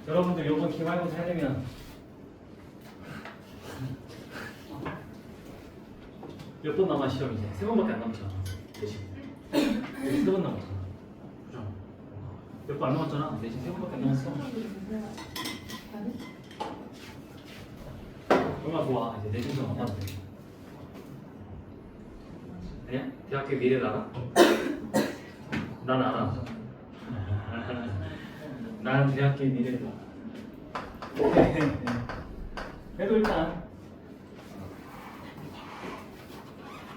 여러분들 요번 기말고사 해야 되면 몇 번 남아 시험 이제? 3번밖에 안 남았잖아. 내신 3번 남았잖아. 그죠? 몇 번 안 남았잖아. 내신 3번밖에 안 남았어. 얼마나 좋아. 이제 내신 좀 안 봐도 돼. 아니야? 대학교 미래를 알아? 난 알아. 난 대학교 미래를 알아. 그래도 일단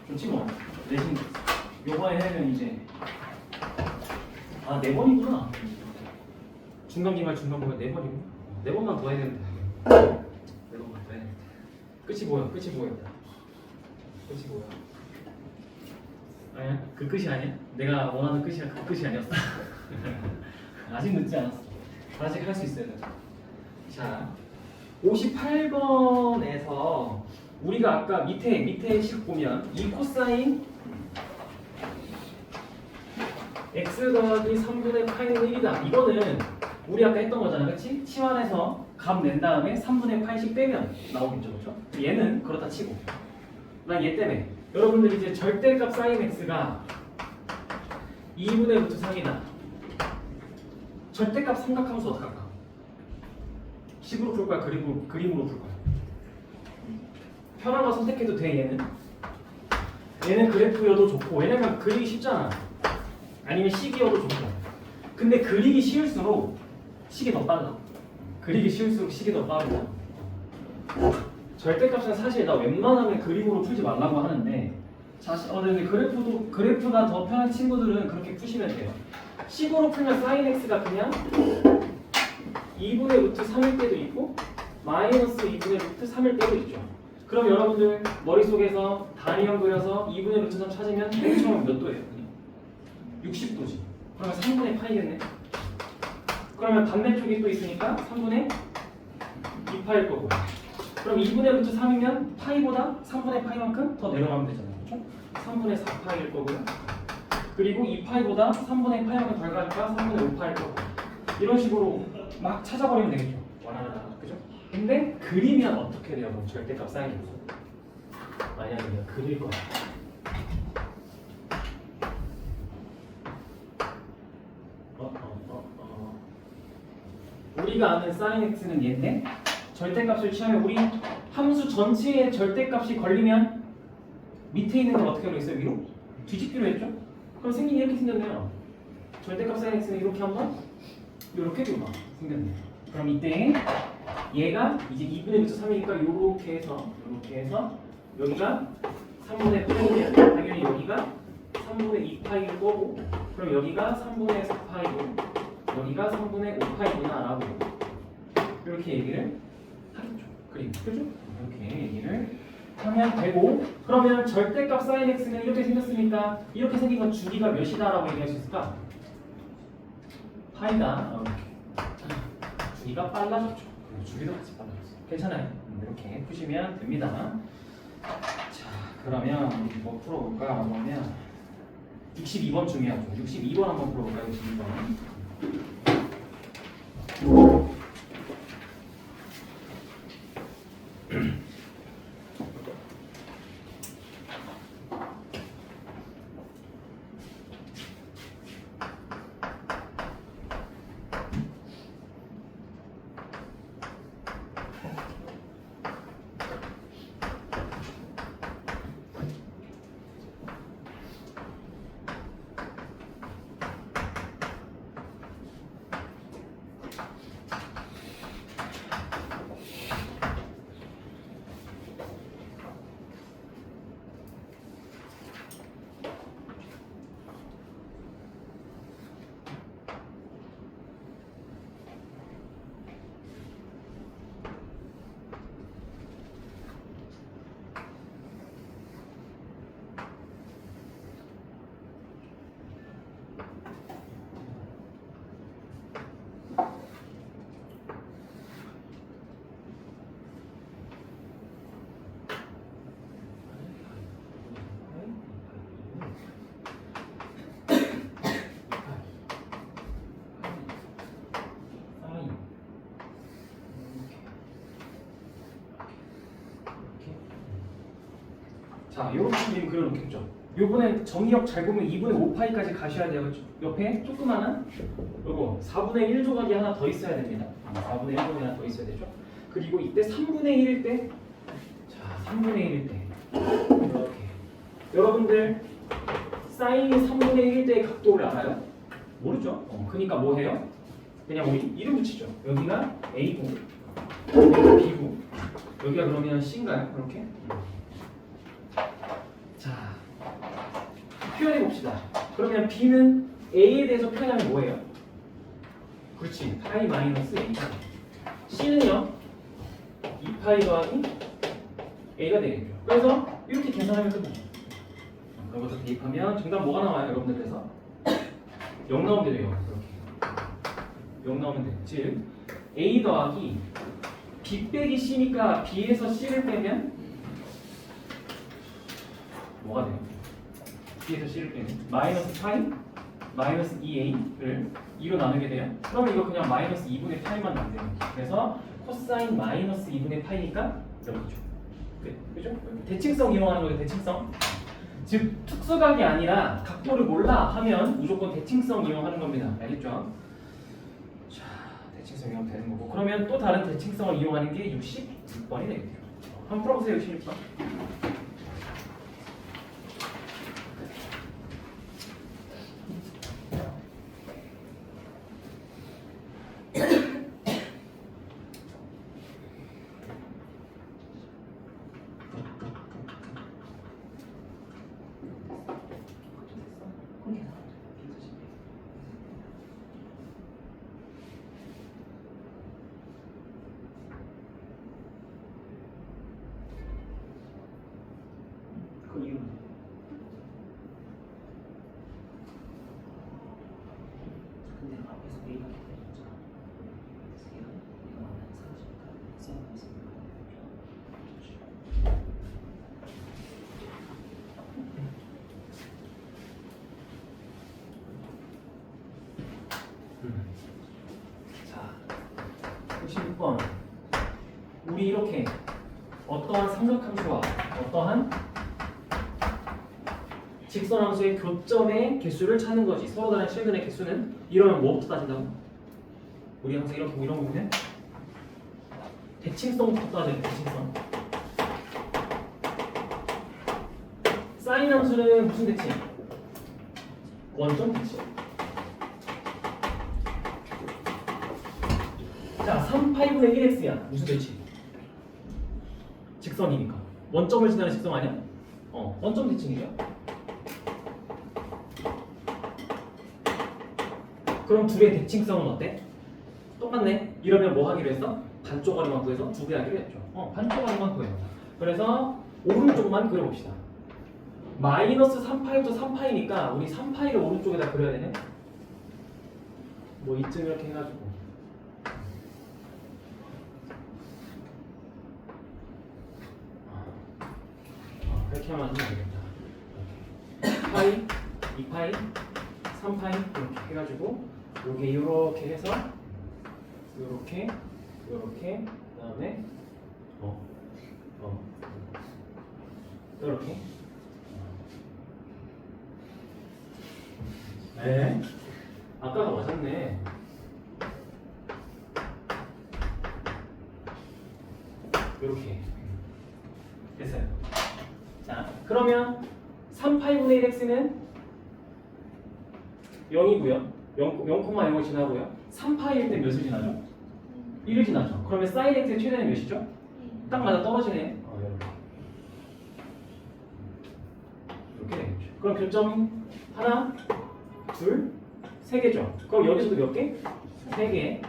좋지 뭐. 내신 요번에 하면 이제 4번이구나. 중간기말 4번이고 4번만 더 해야 되는데 4번만 더 해야 되는데 끝이 뭐야? 끝이 뭐였다? 끝이 뭐야? 아니야? 그 끝이 아니야? 내가 원하는 끝이 그 끝이 아니었어. 아직 늦지 않았어. 아직 할 수 있어요. 자, 58번에서 우리가 아까 밑에 식 보면 이 코사인 x 더하기 3분의 파이는 1이다. 이거는 우리 아까 했던 거잖아, 그렇지? 치환해서 값 낸 다음에 3분의 8씩 빼면 나오겠죠, 그렇죠? 얘는 그렇다 치고 난 얘 때문에 여러분들 이제 절대값 사인 x가 2분의 루트 3이다. 절대값 삼각함수 어떡할까? 식으로 풀 거야? 그림으로 풀 거야? 편한 거 선택해도 돼. 얘는 그래프여도 좋고, 왜냐면 그리기 쉽잖아. 아니면 식이어도 좋고. 근데 그리기 쉬울수록 식이 더 빨라. 그리기 쉬울수록 식이 더 빠르다. 절대값은 사실 나 웬만하면 그림으로 풀지 말라고 하는데, 근데 그래프가 더 편한 친구들은 그렇게 푸시면 돼요. 식으로 풀면 sin x가 그냥 2분의 루트 3일 때도 있고 마이너스 2분의 루트 3일 때도 있죠. 그럼 여러분들 머릿속에서 단위형 그려서 2분의 루트 3 찾으면 맨 처음 몇 도예요? 그냥 60도지. 그러면 3분의 파이겠네. 그러면 반대쪽이 또 있으니까 3분의 2파일 거고. 그럼 2분의 루트 3이면 파이보다 3분의 파이만큼 더 내려가면 되잖아요. 그렇죠? 3분의 4파일 거고요. 그리고 2파이보다 3분의 파이만큼 덜 가니까 3분의 5파일 거고. 이런 식으로 막 찾아버리면 되겠죠. 와라라라. 그죠? 근데 그리면 어떻게 돼요? 그럼 절대값 사인 수. 만약에 내가 그릴 거야. 우리가 아는 sin x는 얘인데 절대값을 취하면 우리 함수 전체의 절대값이 걸리면 밑에 있는 걸 어떻게 하기로 했어요? 위로? 뒤집기로 했죠? 그럼 생긴 이렇게 생겼네요. 절대값 sin x는 이렇게 한번 이렇게 좀 생겼네요. 그럼 이때 얘가 이제 2분의 루트 3이니까 이렇게 해서 여기가 3분의 8이면 당연히 여기가 3분의 2파이일 거고, 그럼 여기가 3분의 4파이고 여기가 3분의 5파이구나 라고 이렇게 얘기를 하겠죠. 그림 그죠? 이렇게 얘기를 하면 되고, 그러면 절대값 sin x는 이렇게 생겼으니까 이렇게 생긴 건 주기가 몇이다 라고 얘기할 수 있을까? 파이가 주기가 빨라졌죠. 주기도 같이 빨라졌어. 괜찮아요. 이렇게 푸시면 됩니다. 자, 그러면 뭐 풀어볼까 하면 62번 중요하죠. 62번 한번 풀어볼까요? 62번. 자, 이렇게 그림 그려놓겠죠. 요번에 정의역 잘 보면 2분의 5파이까지 가셔야 돼요. 옆에 조그마한 요거 4분의 1 조각이 하나 더 있어야 됩니다. 4분의 1 조각이 하나 더 있어야 되죠. 그리고 이때 3분의 1일 때, 자, 3분의 1일 때 이렇게 여러분들 사인이 3분의 1일 때의 각도를 알아요? 모르죠? 그러니까 뭐 해요? 그냥 우리 이름 붙이죠. 여기가 A고 여기가 B고 여기가 그러면 C인가요? 이렇게? 자, 표현해 봅시다. 그러면 B는 A에 대해서 표현하면 뭐예요? 그렇지, 파이 마이너스 A. C는요, 2파이 더하기 A가 되겠죠. 그래서 이렇게 계산하면 끝나요. 여기서 대입하면 정답 뭐가 나와요, 여러분들? 그래서 0 나오면 돼요. 이렇게 0 나오면 돼요. 즉 A 더하기 B 빼기 C니까 B에서 C를 빼면 뭐가 돼요? B에서 C를 빼면 마이너스 파이 마이너스 2A를 2로 나누게 돼요. 그러면 이거 그냥 마이너스 2분의 파이만 남는 거예요. 그래서 코사인 마이너스 2분의 파이니까 이렇게죠. 그죠? 대칭성 이용하는 거예요. 대칭성. 즉 특수각이 아니라 각도를 몰라 하면 무조건 대칭성 이용하는 겁니다. 알겠죠? 자, 대칭성 이용하면 되는 거고. 그러면 또 다른 대칭성을 이용하는 게 66번이 되겠네요. 한번 풀어보세요. 66번. 그 이유는 근데 앞에서 A가 기다렸잖아. 그래서 얘가 만나는 사라지니까 쌤에서 자, 66번. 우리 이렇게 어떠한 삼각함수와 어떠한 직선함수의 교점의 개수를 찾는 거지. 서로 다른 실근의 개수는 이러면 뭐부터 따진다고? 우리 항상 이렇게 이런 거 보면 대칭성부터 따져요. 대칭성. 사인 함수는 무슨 대칭? 원점 대칭. 자, 3파이분의 1x야. 무슨 대칭? 직선이니까. 원점을 지나는 직선 아니야? 원점 대칭이죠. 그럼 둘의 대칭성은 어때? 똑같네. 이러면 뭐 하기로 했어? 반쪽짜리만 구해서 두 개 하기로 했죠. 반쪽짜리만 구해요. 그래서 오른쪽만 그려봅시다. 마이너스 3파이부터 3파이니까 우리 3파이를 오른쪽에다 그려야 되네. 뭐 이쯤 이렇게 해가지고 그렇게 하면 안 되겠다. 파이, 2파이, 3파이 이렇게 해가지고 요게 요렇게 해서 요렇게 요렇게 그다음에 요렇게 네 아까가 맞았네. 요렇게 됐어요. 자, 그러면 3파이분의 1x는 0이고요. 0,0을 지나고요. 3파이일 때 몇을 지나죠? 1을 지나죠. 그러면 사인 x의 최대는 몇이죠? 딱 맞아 떨어지네. 이렇게 되겠죠. 그럼 교점이 하나, 둘, 세 개죠. 그럼 여기서도 몇 개? 세 개.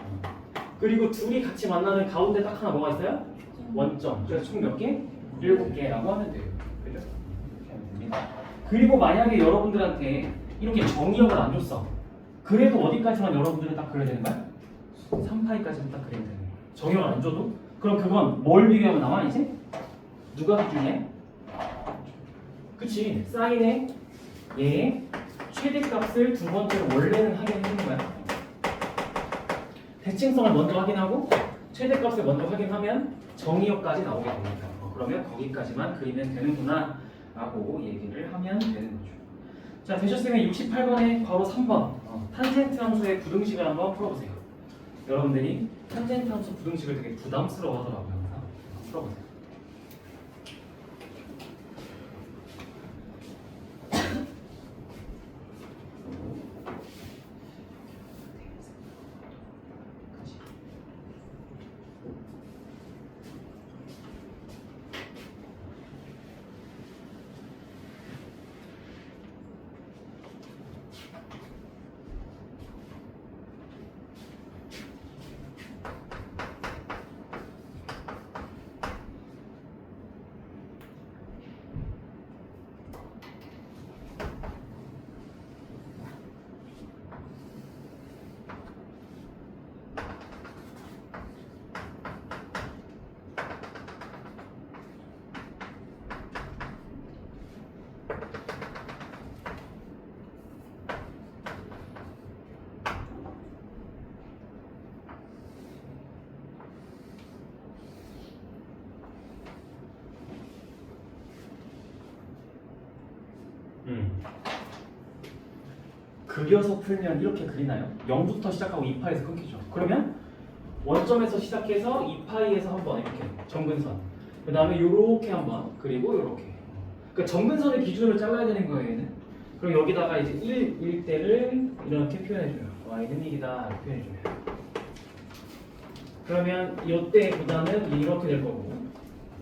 그리고 둘이 같이 만나는 가운데 딱 하나 뭐가 있어요? 원점. 그래서 총 몇 개? 7개라고 하면 돼요. 그죠? 이렇게 하면 됩니다. 그리고 만약에 여러분들한테 이렇게 정의역을 안 줬어. 그래도 어디까지만 여러분들은 딱 그려야 되는 거야? 3파이까지는 딱 그려야 되는 거야. 정의역을 안 줘도? 그럼 그건 뭘 비교하면 나와 이제? 누가 기준이야? 그치. 사인의 얘의 최대값을 두 번째로 원래는 확인해주는 거야. 대칭성을 먼저 확인하고 최대값을 먼저 확인하면 정의역까지 나오게 됩니다. 그러면 거기까지만 그리면 되는구나 라고 얘기를 하면 되는 거죠. 자, 되셨으면 68번에 바로 3번 탄젠트 함수의 부등식을 한번 풀어보세요. 여러분들이 탄젠트 함수 부등식을 되게 부담스러워 하더라고요. 항상. 풀어보세요. 그려서 풀면 이렇게 그리나요? 0부터 시작하고 2파에서 끊기죠. 그러면 원점에서 시작해서 2파이에서 한번 이렇게 점근선, 그 다음에 요렇게 한번, 그리고 요렇게. 그러니까 점근선의 기준으로 잘라야 되는 거예요, 얘는. 그럼 여기다가 이제 1일 때를 이렇게 표현해줘요. y는 1이다 이렇게 표현해줘요. 그러면 이때보다는 이렇게 될 거고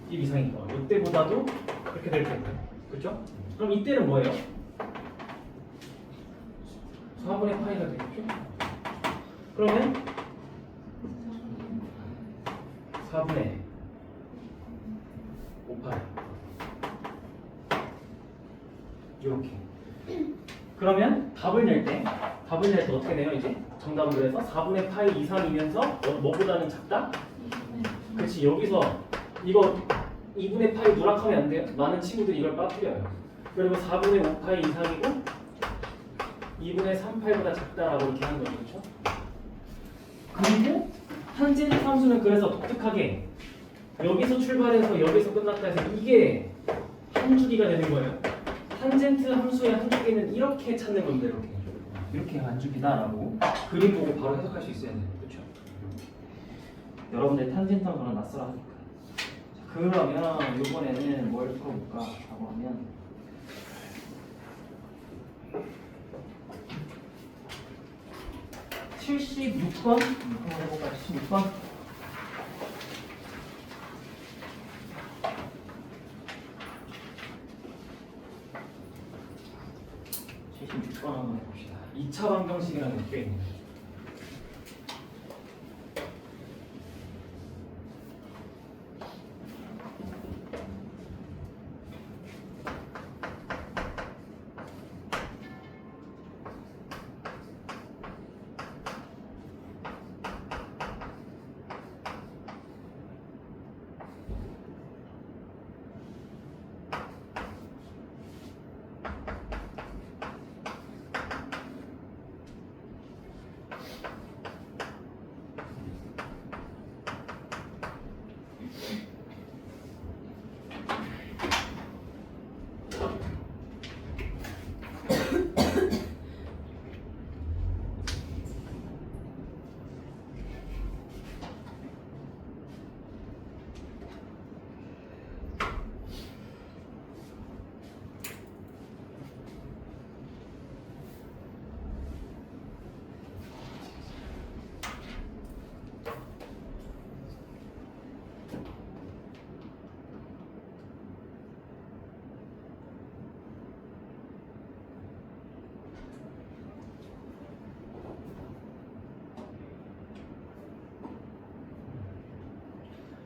1 이상이니까 이때보다도 이렇게 될 거고요. 그렇죠? 그럼 이때는 뭐예요? 4분의 파이가 되겠죠? 그러면 4분의 5파이 이렇게. 그러면 답을 낼 때 어떻게 돼요? 이제 정답은 그래서 4분의 파이 이상이면서 뭐보다는 작다? 그렇지. 여기서 이거 2분의 파이 누락하면 안 돼요. 많은 친구들이 이걸 빠뜨려요. 그리고 4분의 5파이 이상이고 2분의 3파이보다 작다라고 이렇게 하는 거죠. 그렇죠? 그리고 탄젠트 함수는 그래서 독특하게 여기서 출발해서 여기서 끝났다 해서 이게 한 주기가 되는 거예요. 탄젠트 함수의 한 주기는 이렇게 찾는 건데 이렇게 한 주기다라고 그림 보고 바로 해석할 수 있어야 돼요. 그렇죠? 여러분들 탄젠트 함수는 낯설어 하니까. 자, 그러면 이번에는 뭘 풀어볼까 하고 하면 76번 한번 해볼까요? 76번. 한번 해봅시다. 2차 방정식이라는 게 있네요.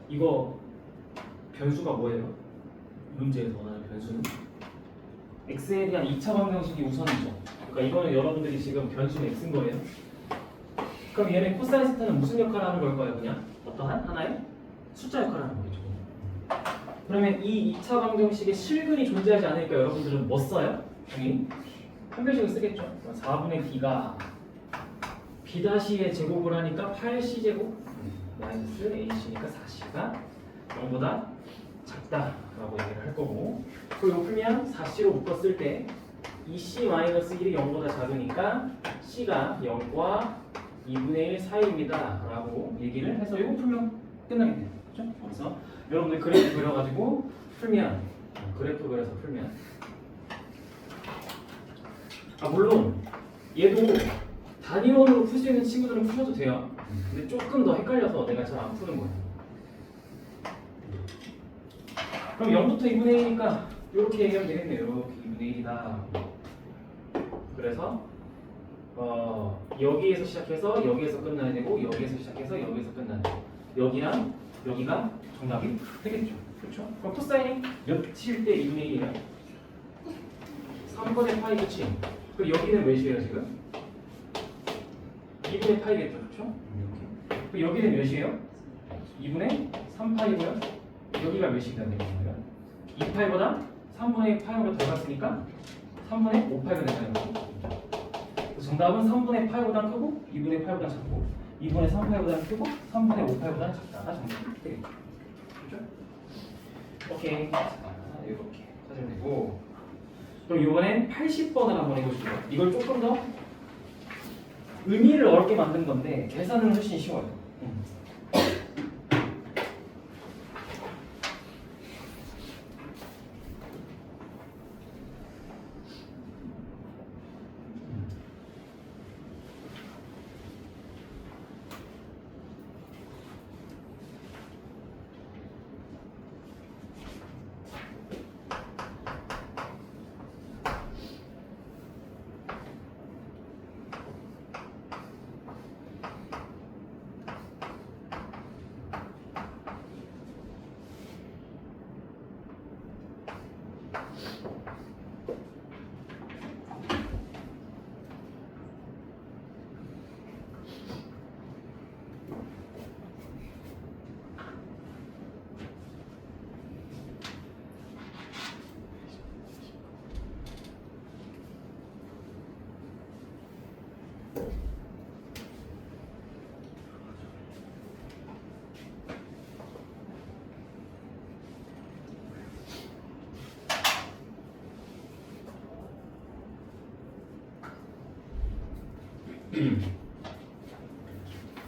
이거 변수가 뭐예요? 문제에서 원하는 변수는 x에 대한 2차 방정식이 우선이죠. 그러니까 이거는 여러분들이 지금 변수는 x인 거예요. 그럼 얘네 코사인 세타는 무슨 역할을 하는 걸까요? 그냥 어떠한 하나의 숫자 역할을 하는 거겠죠. 그러면 이 2차 방정식에 실근이 존재하지 않으니까 여러분들은 뭐 써요? 당연히 한 변식을 쓰겠죠. 4분의 b가 b-의 제곱을 하니까 8c제곱 마이너스 ac니까 4c가 0보다 작다라고 얘기를 할 거고, 그리고 풀면 4C로 묶었을 때 이 C-1이 0보다 작으니까 C가 0과 2분의 1 사이입니다 라고 얘기를 해서 이거 풀면 끝나겠네요. 그렇죠? 그래서 여러분들 그래프 그려가지고 풀면, 그래프 그려서 풀면, 물론 얘도 단위원으로 풀 수 있는 친구들은 푸셔도 돼요. 근데 조금 더 헷갈려서 내가 잘 안 푸는 거예요. 그럼 0부터 2분의 1이니까 이렇게 얘기하면 되겠네요. 이렇게 2분의 1이다. 그래서 여기에서 시작해서 여기에서 끝나야 되고, 여기에서 시작해서 여기에서 끝나야 되고, 여기랑 여기가 정답이 되겠죠. 그렇죠? 그럼 코사인이 몇일 때 2분의 1이에요? 3분의 파이, 그치? 그리고 여기는 몇이에요 지금? 2분의 파이겠죠, 그렇죠? 이렇게. 그리고 여기는 몇이에요? 2분의 3파이고요. 여기가 몇이 돼야 되는 거예요? 2파이보다 3분의 파이보다 더 갔으니까 3분의 5파이가 되는 거고. 정답은 3분의 파이보다 크고 2분의 파이보다 작고 2분의 3파이보다 크고 3분의 5파이보다 작다가 정답이 되겠죠. 그렇죠? 오케이. 자, 이렇게 찾으면 되고. 그럼 이번엔 80번을 한번 해보시죠. 이걸 조금 더 의미를 어렵게 만든 건데 계산은 훨씬 쉬워요.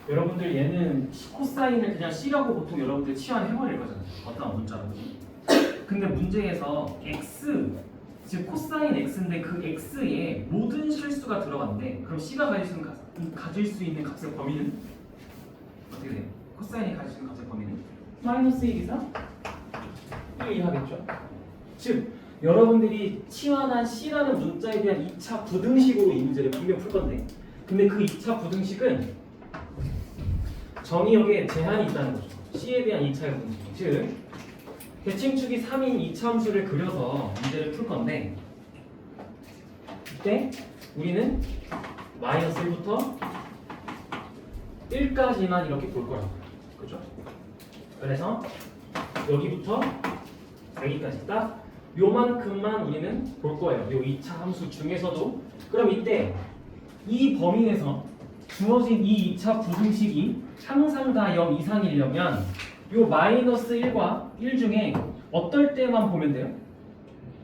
여러분들 얘는 코사인을 그냥 C라고 보통 여러분들 치환해버릴 거잖아요. 어떤 문자로. 근데 문제에서 x, 즉 코사인 x인데 그 x에 모든 실수가 들어간대. 그럼 C가 가질 수 있는 값의 범위는 어떻게 돼요? 코사인이 가질 수 있는 값의 범위는 마이너스 1 이상 1 이하겠죠. 즉 여러분들이 치환한 C라는 문자에 대한 2차 부등식으로 이 문제를 분명 풀 건데, 근데 그 2차 부등식은 정의역에 제한이 있다는 거죠. C에 대한 2차 부등식. 즉 대칭축이 3인 2차 함수를 그려서 문제를 풀 건데, 이때 우리는 마이너스 1부터 1까지만 이렇게 볼 거라고. 그죠? 그래서 여기부터 여기까지 딱 요만큼만 우리는 볼 거예요. 요 2차 함수 중에서도. 그럼 이때 이 범위 내에서 주어진 이 2차 부등식이 항상 다 0 이상이려면 요 마이너스 1과 1 중에 어떨 때만 보면 돼요?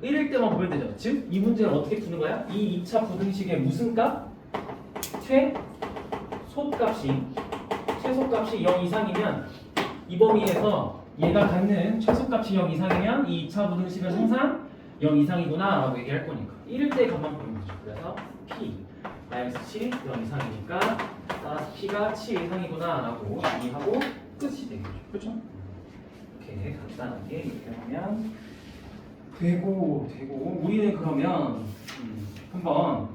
1일 때만 보면 되죠. 즉 이 문제를 어떻게 푸는 거야? 이 2차 부등식의 무슨 값? 최소값이 0 이상이면 이 범위에서 얘가 갖는 최소값이 0 이상이면 이 2차 부등식은 항상 0 이상이구나 라고 얘기할 거니까 1일 때 값만 보면 되죠. 그래서 P 마이너스 7 0 이상이니까 따라서 P가 7 이상이구나 라고 얘기하고 끝이 되겠죠. 그렇죠? 이렇게 간단하게 이렇게 하면 되고 우리는 그러면 한번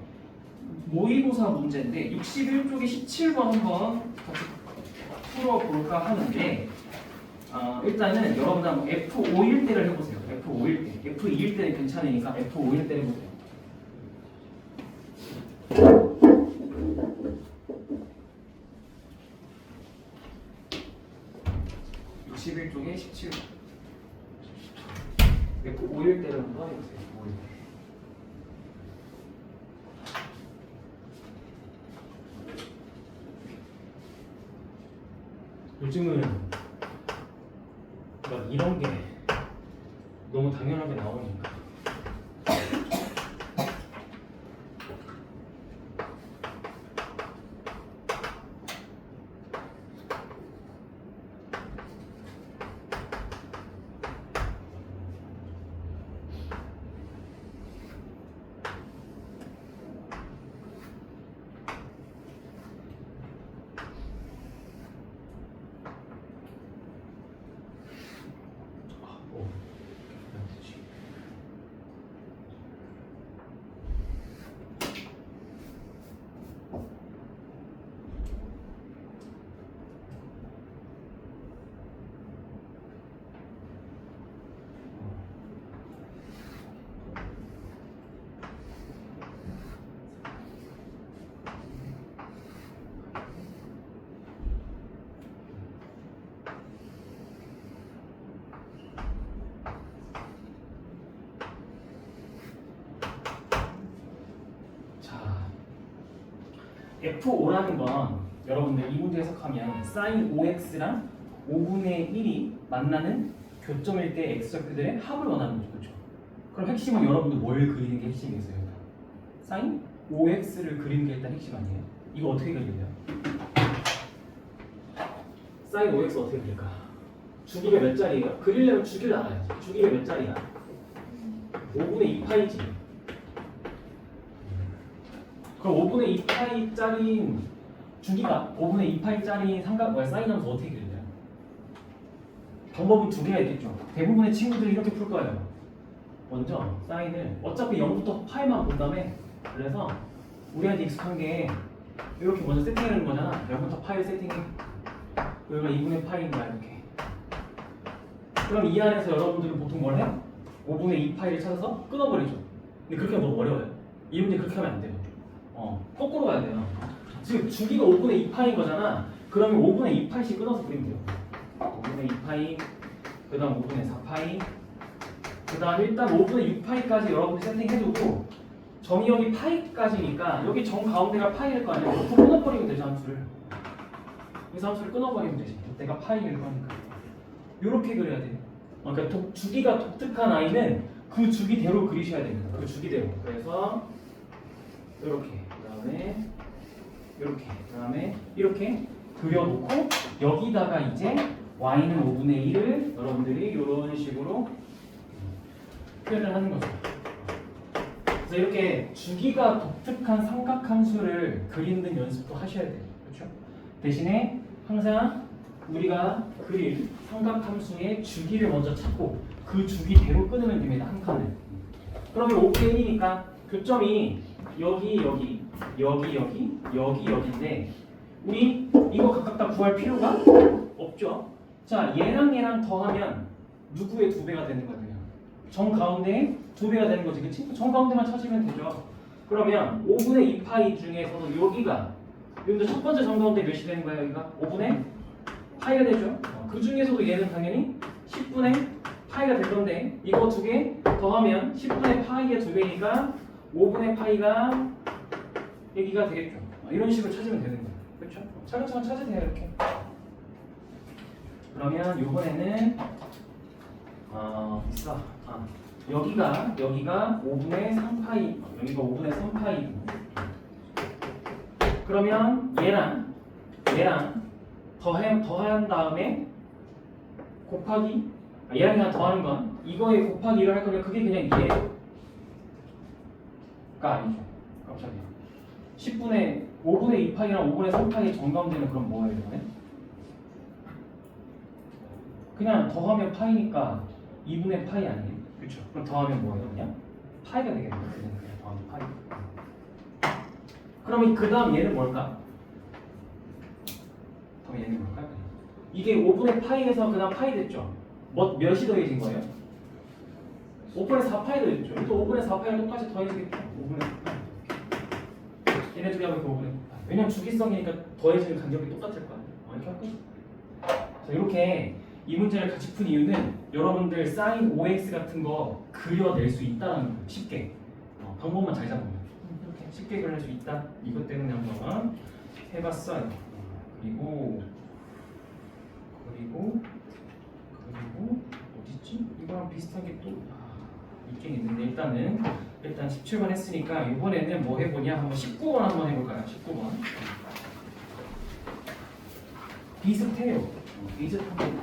모의고사 문제인데 61쪽에 17번 한번 같이 풀어볼까 하는데, 일단은 여러분 한번 F5일 때를 해보세요. F5일 때. F2일 때는 괜찮으니까 F5일 때 해보세요. (61쪽에 17번) F5일 때를 한번 해보세요. 5일 때. 요즘은 막 이런 게 너무 당연하게 나오니까. F5라는 건 여러분들 이 문제 해석하면 sin 5x랑 5분의 1이 만나는 교점일 때 x좌표들의 합을 원하는 거죠. 그렇죠? 그럼 핵심은 여러분들 뭘 그리는 게 핵심이겠어요? sin 5x를 그리는 게 일단 핵심 아니에요? 이거 어떻게 그려요? sin 5x 어떻게 그릴까? 주기가 몇 자리예요? 그리려면 주기를 알아야지. 주기가 몇 자리야? 5분의 2파이지. 그럼 5분의 2파이짜리인 주기가 5분의 2파이짜리인 사인하면서 어떻게 그려요? 방법은 두 개가 있겠죠. 대부분의 친구들이 이렇게 풀 거예요. 먼저 사인을 어차피 0부터 파이만 본 다음에, 그래서 우리한테 익숙한 게 이렇게 먼저 세팅하는 거잖아. 0부터 파이를 세팅해. 여기가 2분의 파이인가 이렇게. 그럼 이 안에서 여러분들은 보통 뭘 해요? 5분의 2파이를 찾아서 끊어버리죠. 근데 그렇게 하면 너무 어려워요. 이 문제 그렇게 하면 안 돼요. 거꾸로 가야 돼요. 지금 주기가 5분의 2파인 거잖아. 그러면 5분의 2파이씩 끊어서 그리면 돼요. 5분의 2파이, 그 다음 5분의 4파이, 그 다음 일단 5분의 6파이까지 여러분들 세팅해두고, 정이 여기 파이까지니까 여기 정 가운데가 파이일 거 아니야. 또 끊어버리면 되죠, 함수를. 그래서 함수를 끊어버리면 되지. 내가 파이일 거니까. 요렇게 그려야 돼요. 그러니까 주기가 독특한 아이는 그 주기대로 그리셔야 됩니다. 그 주기대로. 그래서 이렇게, 그다음에 이렇게, 그다음에 이렇게 그려놓고 여기다가 이제 y는 5분의 1을 여러분들이 이런 식으로 표현을 하는 거죠. 그래서 이렇게 주기가 독특한 삼각함수를 그리는 연습도 하셔야 돼요. 그렇죠? 대신에 항상 우리가 그릴 삼각함수의 주기를 먼저 찾고 그 주기대로 끊으면 됩니다. 한 칸을. 그러면 5분의 1이니까 교점이 여기인데 우리 이거 각각 다 구할 필요가 없죠. 자, 얘랑 더하면 누구의 2배가 되는 거예요? 정 가운데 2배가 되는 거지, 그치? 정 가운데만 찾으면 되죠. 그러면 5분의 2파이 중에서도 여기가 첫 번째 정 가운데 몇이 되는 거예요? 여기가 5분의 파이가 되죠. 그 중에서도 얘는 당연히 10분의 파이가 될 건데 이거 2개 더하면 10분의 파이의 2배니까 5분의 파이가 여기가 되겠죠. 이런 식으로 찾으면 되는 거예요. 그렇죠? 차근차근 찾으세요. 이렇게. 그러면 이번에는 여기가 5분의 3파이, 여기가 5분의 3파이. 그러면 얘랑 더한 다음에 곱하기, 얘랑 그냥 더하는 건 이거에 곱하기 1을 할 거면 그게 그냥 2예요. 가 아니죠. 깜짝이야. 5분의 2파이랑 5분의 3파이 정가운데는 그럼 뭐예요? 이번에? 그냥 더하면 파이니까 2분의 파이 아니에요? 그렇죠. 그럼 더하면 뭐예요? 그냥 파이가 되겠네요. 그냥 더하면 파이. 그러면 그 다음 얘는 뭘까? 그럼 얘는 뭘까? 이게 5분의 파이에서 그 다음 파이 됐죠? 몇이 더해진 거예요? 5분의 4파이 더했죠? 또 5분의 4파이가 똑같이 더해지겠죠? 5분의 4파이. 얘네 둘이 하면 5분의 4파이. 왜냐면 주기성이니까 더해지는 간격이 똑같을 거 아니에요? 이렇게 할 거죠. 그래서 이렇게 이 문제를 같이 푼 이유는 여러분들 sin 5x 같은 거 그려낼 수 있다는 거예요. 쉽게. 방법만 잘 잡으면 이렇게 쉽게 그릴 수 있다. 이것 때문에 한번 해봤어요. 그리고 어딨지? 이거랑 비슷한 게 또 있긴 있는데 일단 17번 했으니까 이번에는 뭐 해보냐 한번 19번 한번 해볼까요? 19번 비슷해요. 비슷합니다.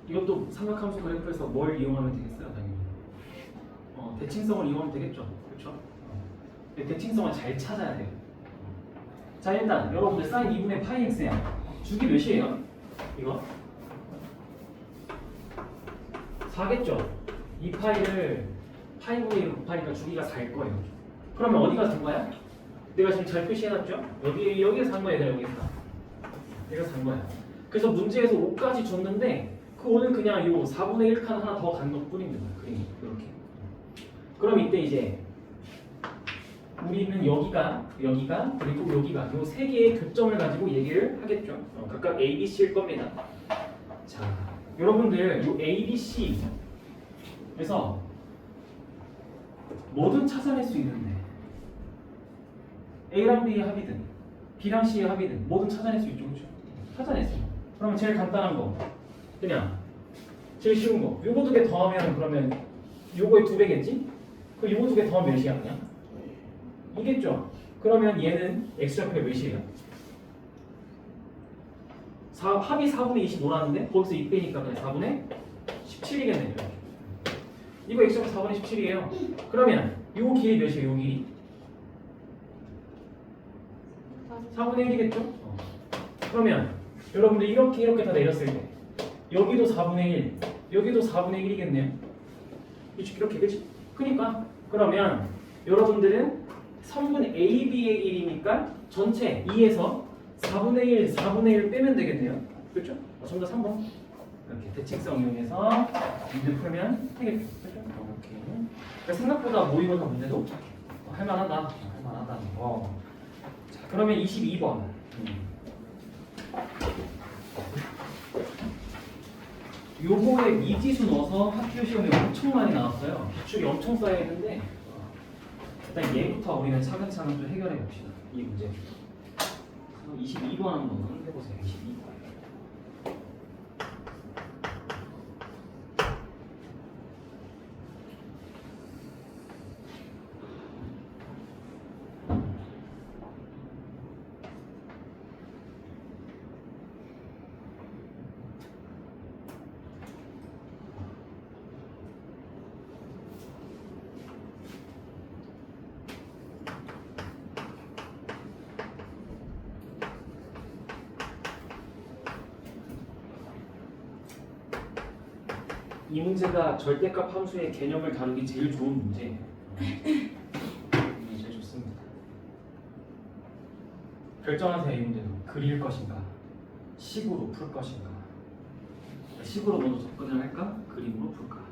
이것도 삼각함수 그래프에서 뭘 이용하면 되겠어요, 당연히. 대칭성을 이용하면 되겠죠, 그렇죠? 대칭성을 잘 찾아야 돼요. 자, 일단 여러분들 사인 2분의 파이 x야. 주기 몇이에요? 이거 4겠죠? 이 파이를 파이분의 1로 곱하니까 주기가 4일 거예요. 그러면 어디가 4거야? 내가 지금 잘 표시해놨죠? 여기가 4인 거야, 여기가 4. 내가 4인 거야. 그래서 문제에서 5까지 줬는데 그 5는 그냥 요 4분의 1 칸 하나 더 간 것 뿐입니다. 그림이 이렇게. 그럼 이때 이제 우리는 여기가 그리고 여기가 요 세 개의 교점을 가지고 얘기를 하겠죠. 각각 A, B, C일 겁니다. 자, 여러분들 요 A, B, C에서 뭐든 찾아낼 수 있는데 A랑 B의 합이든 B랑 C의 합이든 뭐든 찾아낼 수 있죠, 그렇죠? 찾아냈어요. 그러면 제일 간단한 거 그냥 제일 쉬운 거 요거 두 개 더하면 그러면 요거의 2배겠지? 그 요거 두 개 더하면 몇이야 그냥? 이겠죠? 그러면 얘는 x좌표가 몇이에요? 합이 4분의 20 놀았는데 거기서 2 빼니까 그냥 4분의 17이겠네요. 이거 x좌표 4분의 17이에요. 그러면 요 길이 몇이에요? 요 길이? 4분의 1이겠죠? 그러면 여러분들 이렇게 다 내렸을 때 여기도 4분의 1, 여기도 4분의 1이겠네요. 이렇게 그치? 그러니까 그러면 여러분들은 성분 AB의 1이니까 전체 2에서 4분의 1, 4분의 1 빼면 되겠네요. 그렇죠? 전부 다 3번. 이렇게 대칭성 이용해서 문제 풀면 되겠죠. 그렇죠? 이렇게. 그러니까 생각보다 모의고사 문제도 할만하다. 할만하다. 자, 그러면 22번. 요거에 미지수 넣어서 학교 시험에 엄청 많이 나왔어요. 기출이 엄청 쌓여있는데 일단 얘부터 우리는 차근차근 좀 해결해 봅시다. 이 문제. 22번 한번 해보세요. 22번. 이 문제가 절대값 함수의 개념을 다루기 제일 좋은 문제예요. 이게 제일 좋습니다. 결정하세요. 이 문제도 그릴 것인가, 식으로 풀 것인가. 식으로 먼저 접근을 할까, 그림으로 풀까.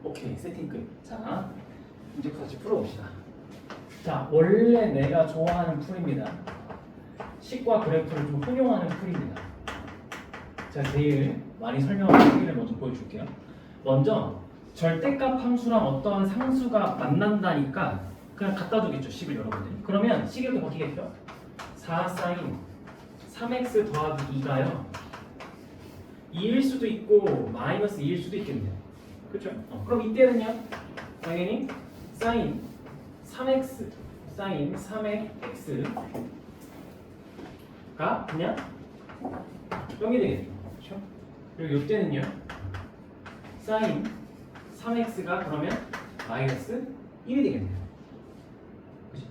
오케이, 세팅 끝. 자, 이제 다시 풀어봅시다. 자, 원래 내가 좋아하는 풀입니다. 식과 그래프를 좀 혼용하는 풀입니다. 제가 제일 많이 설명한 풀을 먼저 보여줄게요. 먼저 절대값 함수랑 어떠한 상수가 만난다니까 그냥 갖다 두겠죠, 식을 여러분들이. 그러면 식이 이렇게 바뀌겠죠? 4 사인 3x 더하기 2가요 2일 수도 있고 마이너스 2일 수도 있겠네요. 그렇죠? 그럼 이때는요 당연히 사인 3x 사인 3의 x가 그냥 0이 되겠죠. 그렇죠? 그리고 이때는요 사인 3x가 그러면 마이너스 1이 되겠네요. 그치?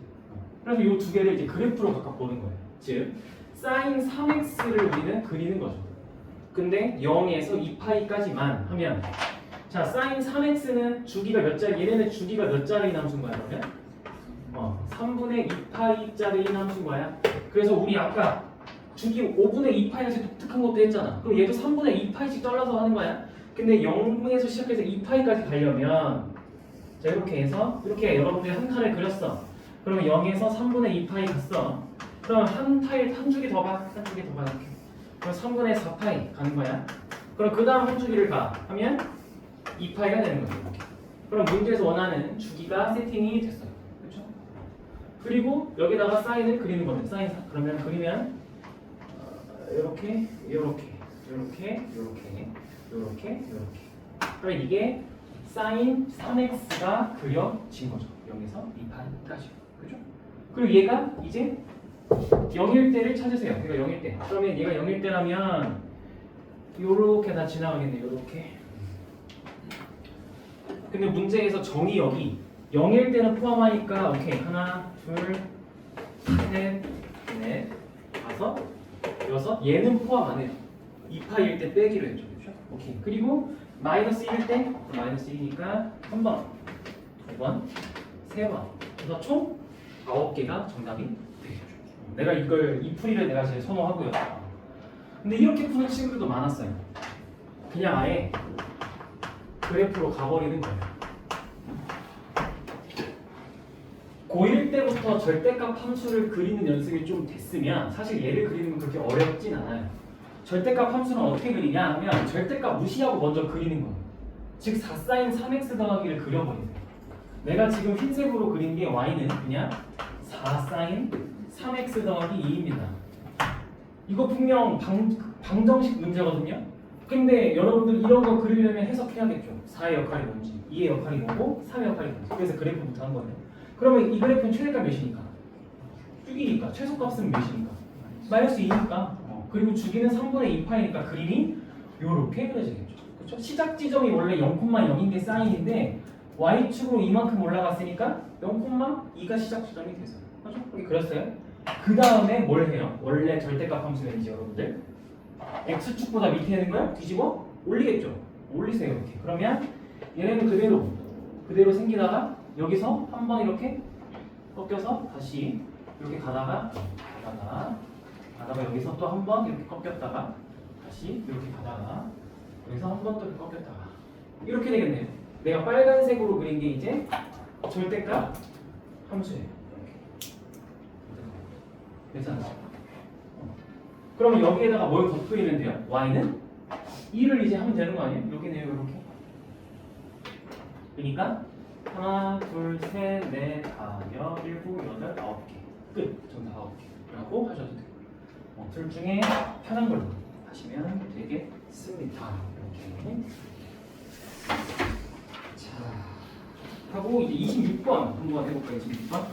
그래서 이 두 개를 이제 그래프로 각각 보는 거예요. 즉 사인 3x를 우리는 그리는 거죠. 근데 0에서 2파이까지만 하면 자 사인 3x는 주기가 몇 자리 얘네는 주기가 몇 자리인 함수인 거야 그러면? 3분의 2파이짜리인 함수인 거야. 그래서 우리 아까 주기 5분의 2파이까지 독특한 것도 했잖아. 그럼 얘도 3분의 2파이씩 잘라서 하는 거야. 근데 0에서 시작해서 2파이까지 가려면 자 이렇게 해서 이렇게 여러분들이 한 칸을 그렸어. 그러면 0에서 3분의 2파이 갔어. 그럼 한 주기 더 가. 한 주기 더 가. 이렇게. 그럼 3분의 4파이 가는 거야. 그럼 그 다음 한 주기를 가. 하면 2파이가 되는 거죠. 이렇게. 그럼 문제에서 원하는 주기가 세팅이 됐어요. 그렇죠? 그리고 여기다가 사인을 그리는 겁니다. 사인 그러면 그리면 이렇게 이렇게 이렇게 이렇게 이렇게 이렇게. 그러면 이게 사인 3x가 그려진 거죠. 0에서 2파이까지. 그렇죠? 그리고 얘가 이제 0일 때를 찾으세요. 그러니까 0일 때. 그러면 얘가 0일 때라면 요렇게 다 지나가겠네. 요렇게. 근데 문제에서 정의 여기 0일 때는 포함하니까 오케이. 하나, 둘, 셋, 넷, 다섯, 여섯. 얘는 포함 안 해요. 2파일 때 빼기로 했죠. 그렇죠? 오케이. 그리고 마이너스 1일 때 마이너스 1이니까 한 번, 두 번, 세 번. 그래서 총 9개가 정답이 되겠죠. 내가 이 풀이를 내가 제일 선호하고요. 근데 이렇게 푸는 친구들도 많았어요. 그냥 아예 그래프로 가버리는 거예요. 고1 때부터 절대값 함수를 그리는 연습이 좀 됐으면 사실 얘를 그리는 건 그렇게 어렵진 않아요. 절대값 함수는 어떻게 그리냐 하면 절대값 무시하고 먼저 그리는 거예요. 즉 4sin 3x 더하기를 그려버리세요. 내가 지금 흰색으로 그린 게 y는 그냥 4sin 3x 더하기 2입니다. 이거 분명 방정식 문제거든요. 근데 여러분들 이런 거 그리려면 해석해야겠죠. 4의 역할이 뭔지, 2의 역할이 뭐고, 3의 역할이 뭔지. 그래서 그래프부터 한 거예요. 그러면 이 그래프는 최대값 몇이니까? 6이니까. 최소값은 몇이니까? 마이너스 2니까. 그리고 주기는 3분의 2파이니까 그림이 요렇게 그려지겠죠. 그렇죠? 시작 지점이 원래 0,0인 게 사인인데 y축으로 이만큼 올라갔으니까 0,2가 시작 지점이 돼서. 그렇죠? 여기 그렸어요. 그 다음에 뭘 해요? 원래 절대값 함수는지 여러분들 x축보다 밑에 있는 걸 뒤집어 올리겠죠. 올리세요 이렇게. 그러면 얘네는 그대로 생기다가 여기서 한번 이렇게 꺾여서 다시 이렇게 가다가 여기서 또 한 번 이렇게 꺾였다가 다시 이렇게 가다가 여기서 한 번 또 이렇게 꺾였다가 이렇게 되겠네요. 내가 빨간색으로 그린 게 이제 절대값 함수예요. 괜찮죠? 그러면 여기에다가 뭘 덧그리면 돼요? y는 2를 이제 하면 되는 거 아니에요? 여기네요, 이렇게. 그러니까 하나, 둘, 셋, 넷, 다, 여, 일곱, 여덟, 9개. 끝. 정답 9개. 라고 하셔도 돼요. 둘 중에 편한 걸로 하시면 되겠습니다. 이렇게. 자, 하고 이제 26번 한번 해볼까요? 26번.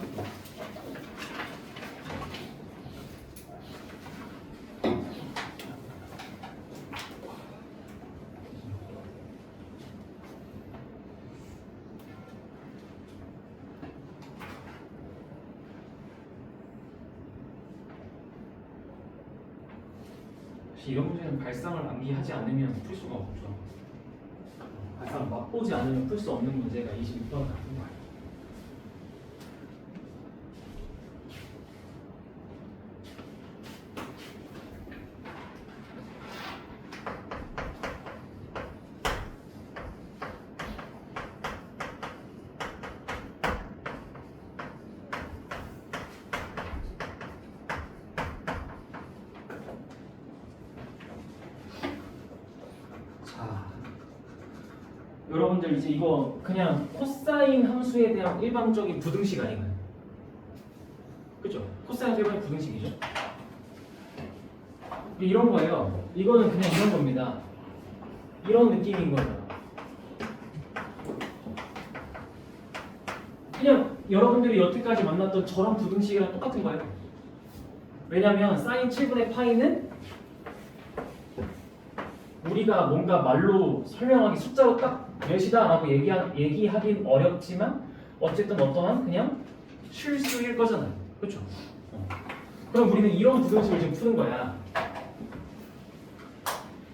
이런 문제는 발상을 암기하지 않으면 풀 수가 없죠. 발상을 맛보지 않으면 풀 수 없는 문제가 26번 같은 거예요. 여러분들 이제 이거 그냥 코사인 함수에 대한 일반적인 부등식 아닌가요? 그죠? 코사인 일반의 부등식이죠. 이런 거예요. 이거는 그냥 이런 겁니다. 이런 느낌인 거예요. 그냥 여러분들이 여태까지 만났던 저런 부등식이랑 똑같은 거예요. 왜냐면 사인 7분의 파이는 우리가 뭔가 말로 설명하기 숫자로 딱 몇이다라고 얘기하긴 어렵지만 어쨌든 어떠한 그냥 실수일 거잖아요. 그렇죠? 그럼 우리는 이런 부등식을 지금 푸는 거야.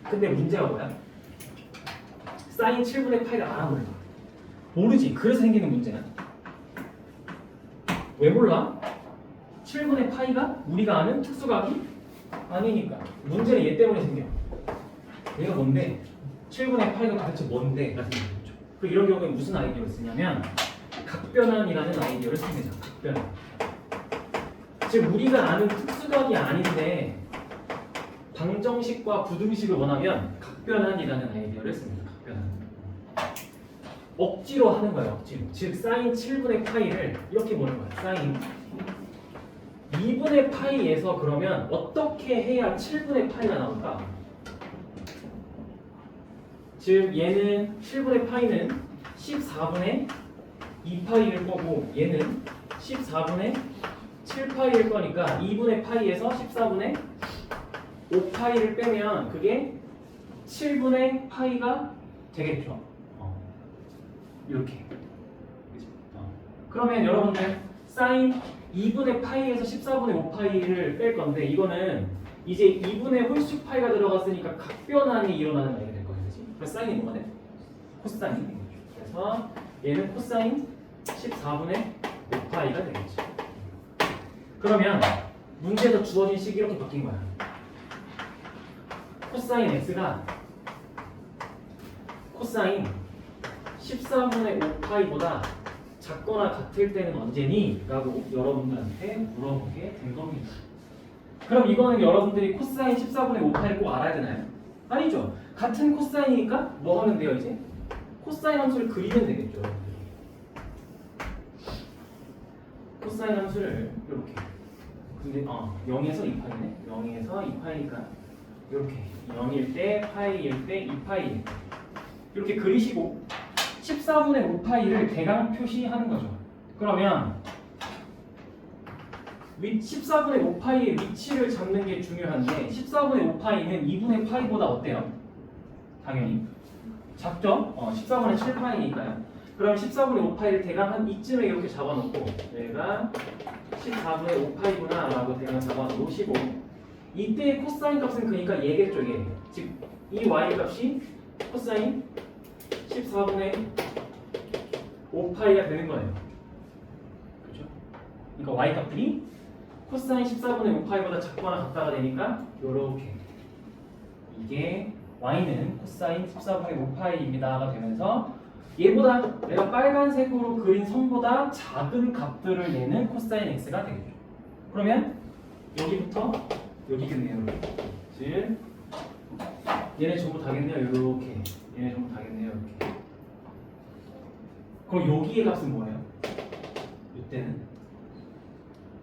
근데 문제가 뭐야? 사인 7분의 파이를 알아 몰라? 모르지. 그래서 생기는 문제야. 왜 몰라? 7분의 파이가 우리가 아는 특수각이 아니니까. 문제는 얘 때문에 생겨. 얘가 뭔데? 7분의 파이가 도대체 뭔데? 같은 거죠. 그리고 이런 경우에 무슨 아이디어를 쓰냐면 각변환이라는 아이디어를 씁니다. 각변환. 즉 우리가 아는 특수각이 아닌데 방정식과 부등식을 원하면 각변환이라는 아이디어를 씁니다. 각변환. 억지로 하는 거예요. 억지로. 즉 사인 7분의 파이를 이렇게 보는 거예요. 사인 2분의 파이에서 그러면 어떻게 해야 7분의 파이가 나올까? 즉 얘는 7분의 파이는 14분의 2파이일 거고 얘는 14분의 7파이일 거니까 2분의 파이에서 14분의 5파이를 빼면 그게 7분의 파이가 되겠죠. 이렇게. 그러면 여러분들 사인 2분의 파이에서 14분의 5파이를 뺄 건데 이거는 이제 2분의 홀수 파이가 들어갔으니까 각변환이 일어나는 거게 될 거예요. 그렇지? 그래서 사인이 뭐가 돼? 코사인. 그래서 얘는 코사인 14분의 5파이가 되겠지. 그러면 문제에서 주어진 식이 이렇게 바뀐 거야. 코사인 x가 코사인 14분의 5파이보다 작거나 같을 때는 언제니? 라고 여러분들한테 물어보게 된 겁니다. 그럼 이거는 여러분들이 코사인 14분의 5파이를 꼭 알아야 되나요? 아니죠. 같은 코사인이니까 뭐 하면 돼요 이제? 코사인 함수를 그리면 되겠죠. 코사인 함수를 이렇게. 근데 0에서 2파이네. 0에서 2파이니까 이렇게 0일 때 파이일 때 2파이 이렇게 그리시고 14분의 5파이를 대강 표시하는 거죠. 그러면 14분의 5파이의 위치를 잡는 게 중요한데 14분의 5파이는 2분의 파이보다 어때요? 당연히 작죠? 14분의 7파이니까요. 그럼 14분의 5파이를 대강 한 이쯤에 이렇게 잡아놓고 얘가 14분의 5파이구나 라고 대강 잡아놓으시고 이때의 코사인 값은 그러니까 얘겠죠. 얘. 즉 이 y 값이 코사인 14분의 5파이가 되는 거예요. 그렇죠? 그러니까 y 값들이 코사인 14분의 5파이보다 작거나 같다가 되니까 요렇게 이게 y는 코사인 14분의 5파이입니다가 되면서 얘보다 내가 빨간색으로 그린 선보다 작은 값들을 내는 코사인 x가 되겠죠. 그러면 여기부터 여기겠네요. 즉 얘네 전부 다겠네요. 이렇게 얘네 전부 다겠네요. 이렇게. 그럼 여기의 값은 뭐예요? 이때는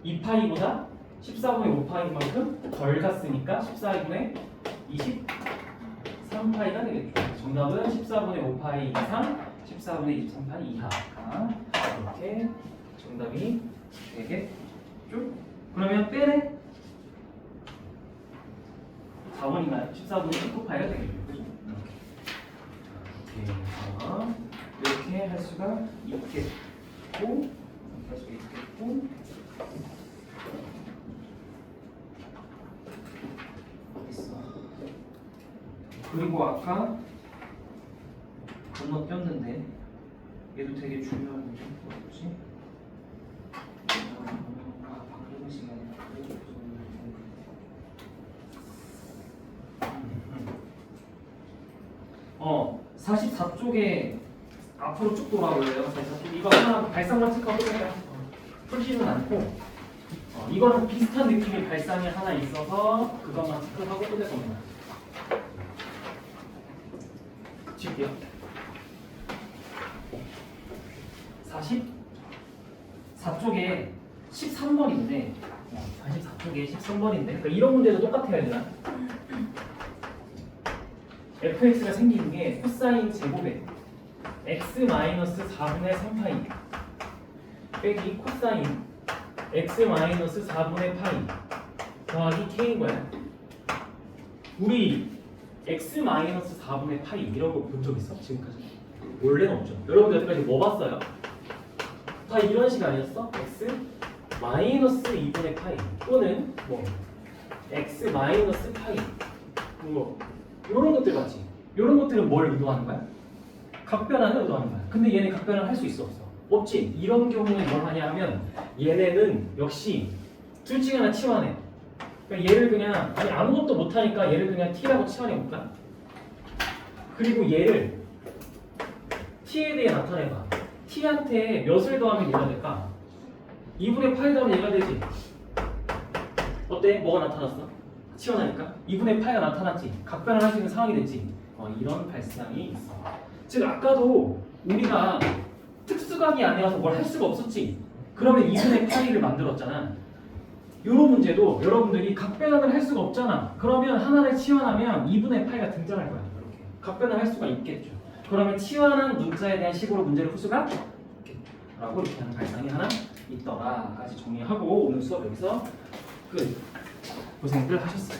2파이보다 14분의 5파이인 만큼 덜 갔으니까 14분의 23파이가 되겠죠. 정답은 14분의 5파이 이상 14분의 23파이 이하가 이렇게 정답이 되겠죠. 그러면 빼래 4번인가요? 14분의 19파이가 되겠죠. 이렇게 해서 이렇게 할 수가 있겠고 그리고 아까 건너뛰었는데 얘도 되게 중요한 거죠. 뭐지? 바꾸는 시간에 44쪽에 앞으로 쭉 돌아올래요. 44쪽 이거 하나 발상만 체크하고 그냥 풀지는 않고 이거는 비슷한 느낌의 발상이 하나 있어서 그것만 체크하고 끝낼 겁니다. 칠게요. 44쪽에 13번인데 44쪽에 13번인데 그러니까 이런 문제도 똑같아야 되나? fx가 생기는 게 코사인 제곱에 x-4분의 3파이 빼기 코사인 x-4분의 파이 더하기 k인 거야. 우리 x-4분의 파이 이런 거 본 적 있어? 지금까지? 원래는 없죠. 여러분들 여태까지 뭐 봤어요? 다 이런 식 아니었어? x-2분의 파이 또는 뭐 x-파이 뭐 이런 것들 봤지? 이런 것들은 뭘 의도하는 거야? 각변환을 의도하는 거야. 근데 얘네 각변환 할 수 있어 없어? 없지. 이런 경우는 뭘 하냐 하면 얘네는 역시 둘 중에 하나 치환해. 그러니까 얘를 그냥 아니 아무것도 못하니까 얘를 그냥 t라고 치환해 볼까? 그리고 얘를 t에 대해 나타내봐. t한테 몇을 더하면 얘가 될까? 2분의 파이 더하면 얘가 되지. 어때? 뭐가 나타났어? 치환하니까 2분의 파이가 나타났지. 각변을 할 수 있는 상황이 됐지. 이런 발상이 있어. 즉 아까도 우리가 특수각이 아니라서 뭘 할 수가 없었지. 그러면 2분의 파이를 만들었잖아. 이런 문제도 여러분들이 각변환을 할 수가 없잖아. 그러면 하나를 치환하면 2분의 파이가 등장할 거야. 이렇게 각변을 할 수가 있겠죠. 그러면 치환한 문자에 대한 식으로 문제를 풀 수가 있겠라고 이렇게 하는 발상이 하나 있더라까지 정리하고 오늘 수업 여기서 끝. 고생들 하셨어요.